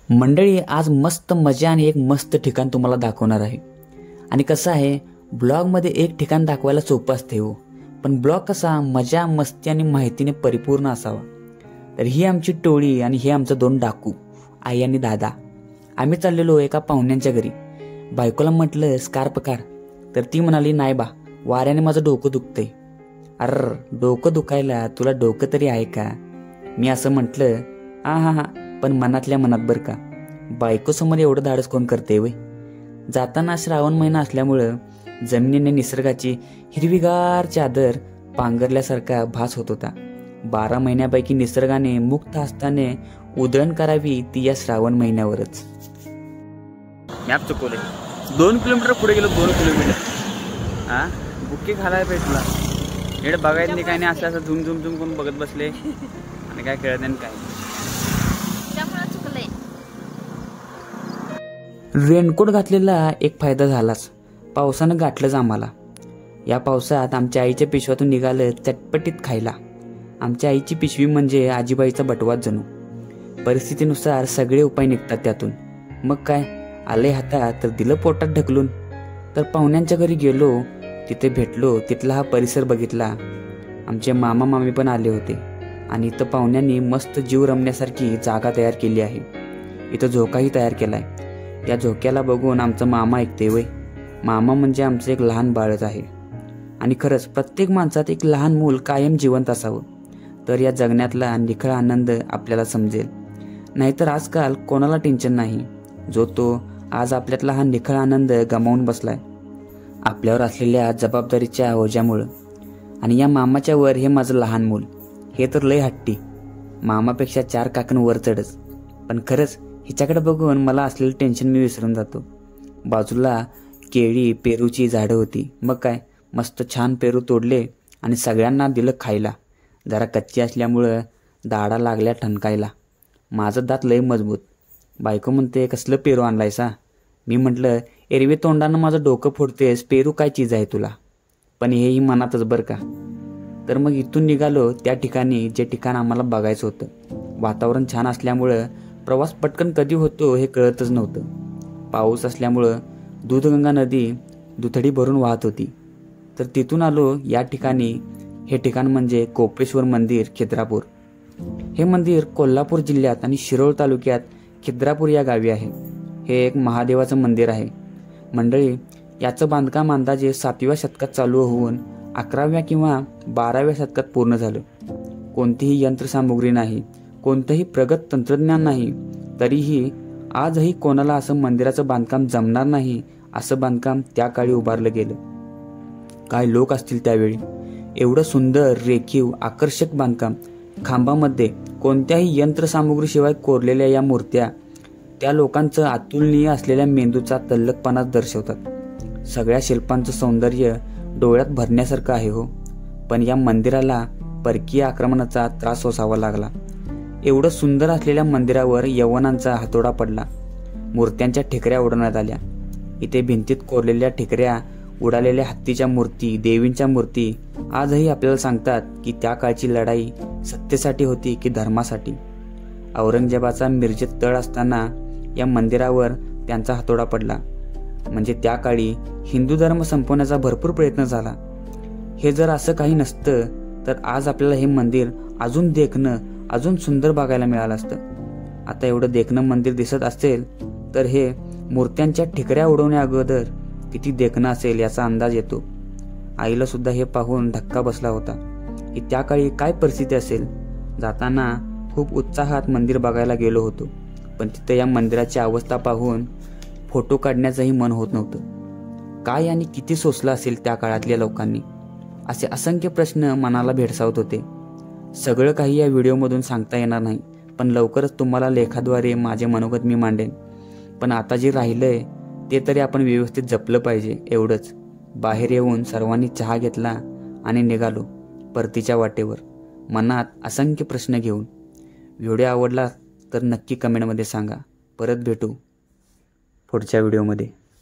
मंडळी, आज मस्त मजा आणि एक मस्त ठिकाण तुम्हाला दाखवणार आहे। आणि कसं आहे, ब्लॉगमध्ये एक ठिकाण दाखवायला सोपं असते हो, पण ब्लॉग कसा मजा मस्ती आणि माहितीने परिपूर्ण असावा। तर ही आमची टोळी आणि हे आमचं दोन डाकू, आई आणि दादा। आम्ही चाललेलो एका पाहुण्यांच्या घरी। बायकोला म्हटलं स्कार्फ काढ, तर ती म्हणाली नाही बा, वाऱ्याने माझं डोकं दुखतंय। अर, डोकं दुखायला तुला डोकं तरी आहे का? मी असं म्हटलं, हा, पण मनातल्या मनात बरं का, बायकोसमोर एवढं धाडस कोण करते वय? जाताना श्रावण महिना असल्यामुळं जमिनीने निसर्गाची हिरवीगार चादर पांघरल्यासारखा भास होत होता। 12 महिन्यापैकी निसर्गाने मुक्त हस्ताने उधळण करावी ती या श्रावण महिन्यावरच। मॅप चुकवले, 2 किलोमीटर पुढे गेलो, 2 किलोमीटर। बुक्की घालाय पाहिजे तुला, इकडे बघायचं नाही काय नाही, असं झुम झुम झुम करून बघत बसले आणि काय कळत नाही काय। रेनकोट घातलेला एक फायदा झालाच, पावसानं गाठलंच आम्हाला। या पावसात आमच्या आईच्या पिशव्यातून निघालं चटपटीत खायला। आमच्या आईची पिशवी म्हणजे आजीबाईचा बटवाच जणू। परिस्थितीनुसार सगळे उपाय निघतात त्यातून। मग काय, आले हातात तर दिलं पोटात ढकलून। तर पाहुण्यांच्या घरी गेलो, तिथे भेटलो, तिथला हा परिसर बघितला। आमचे मामा मामी पण आले होते आणि इथं पाहुण्यांनी मस्त जीव रमण्यासारखी जागा तयार केली आहे। इथं झोकाही तयार केलाय। या झोक्याला बघून आमचा मामा ऐकते वय। मामा म्हणजे आमचं एक लहान बाळच आहे। आणि खरंच प्रत्येक माणसात एक लहान मूल कायम जिवंत असावं, तर या जगण्यातला निखळ आनंद आपल्याला समजेल। नाहीतर आजकाल कोणाला टेन्शन नाही, जो तो आज आपल्यातला हा निखळ आनंद गमावून बसलाय आपल्यावर असलेल्या जबाबदारीच्या ओझ्यामुळं। आणि या मामाच्या वर हे माझं लहान मूल, हे तर लय हट्टी, मामापेक्षा 4 काकण चढच। पण खरंच हिच्याकडे बघून मला असलेलं टेन्शन मी विसरून जातो। बाजूला केळी पेरूची झाडं होती। मग काय, मस्त छान पेरू तोडले आणि सगळ्यांना दिलं खायला। जरा कच्ची असल्यामुळं दाढा लागल्या ठणकायला। माझं दात लय मजबूत। बायको म्हणते कसलं पेरू आणलायसा? मी म्हटलं, एरवी तोंडानं माझं डोकं फोडतेस, पेरू काय चीज आहे तुला? पण हेही मनातच बरं का। तर मग इथून निघालो त्या ठिकाणी, जे ठिकाण आम्हाला बघायचं होतं। वातावरण छान असल्यामुळं प्रवास पटकन कधी होतो हे कळतच नव्हतं। पाऊस असल्यामुळं दूधगंगा नदी दुथडी भरून वाहत होती। तर तिथून आलो या ठिकाणी। हे ठिकाण म्हणजे कोपेश्वर मंदिर, खिद्रापूर। हे मंदिर कोल्हापूर जिल्ह्यात आणि शिरोळ तालुक्यात खिद्रापूर या गावी आहे। हे एक महादेवाचं मंदिर आहे। मंडळी, याचं बांधकाम अंदाजे 7व्या शतकात चालू होऊन 11व्या किंवा 12व्या शतकात पूर्ण झालं। कोणतीही यंत्रसामुग्री नाही, कोणतंही प्रगत तंत्रज्ञान नाही, तरीही आजही कोणाला असं मंदिराचं बांधकाम जमणार नाही असं बांधकाम त्या काळी उभारलं गेलं। काय लोक असतील त्यावेळी। एवढं सुंदर, रेखीव, आकर्षक बांधकाम, खांबामध्ये कोणत्याही यंत्रसामुग्रीशिवाय कोरलेल्या या मूर्त्या त्या लोकांचं अतुलनीय असलेल्या मेंदूचा तल्लखपणा दर्शवतात। सगळ्या शिल्पांचं सौंदर्य डोळ्यात भरण्यासारखं आहे हो। पण या मंदिराला परकीय आक्रमणाचा त्रास सोसावा लागला। एवढं सुंदर असलेल्या मंदिरावर यवनांचा हातोडा पडला। मूर्त्यांच्या ठिकऱ्या उडवण्यात आल्या। इथे भिंतीत कोरलेल्या ठिकऱ्या, उडालेल्या हत्तीच्या मूर्ती, देवींच्या मूर्ती आजही आपल्याला सांगतात की त्या काळची लढाई सत्तेसाठी होती की धर्मासाठी। औरंगजेबाचा मिरजेत तळ असताना या मंदिरावर त्यांचा हातोडा पडला। म्हणजे त्या काळी हिंदू धर्म संपवण्याचा भरपूर प्रयत्न झाला। हे जर असं काही नसतं तर आज आपल्याला हे मंदिर अजून देखणं, अजून सुंदर बघायला मिळालं असतं। आता एवढं देखणं मंदिर दिसत असेल तर हे मूर्त्यांच्या ठिकऱ्या उडवण्या अगोदर किती देखणं असेल याचा अंदाज येतो। आईला सुद्धा हे पाहून धक्का बसला होता की त्या काळी काय परिस्थिती असेल। जाताना खूप उत्साहात मंदिर बघायला गेलो होतो, पण तिथे या मंदिराची अवस्था पाहून फोटो काढण्याचंही मन होत नव्हतं। काय आणि किती सोसलं असेल त्या काळातल्या लोकांनी, असे असंख्य प्रश्न मनाला भेडसावत होते। सगळं काही या व्हिडिओमधून सांगता येणार नाही, पण लवकरच तुम्हाला लेखाद्वारे माझे मनोगत मी मांडेन। पण आता जे राहिलंय ते तरी आपण व्यवस्थित जपलं पाहिजे, एवढंच। बाहेर येऊन सर्वांनी चहा घेतला आणि निघालो परतीच्या वाटेवर, मनात असंख्य प्रश्न घेऊन। व्हिडिओ आवडला तर नक्की कमेंटमध्ये सांगा। परत भेटू पुढच्या व्हिडिओमध्ये।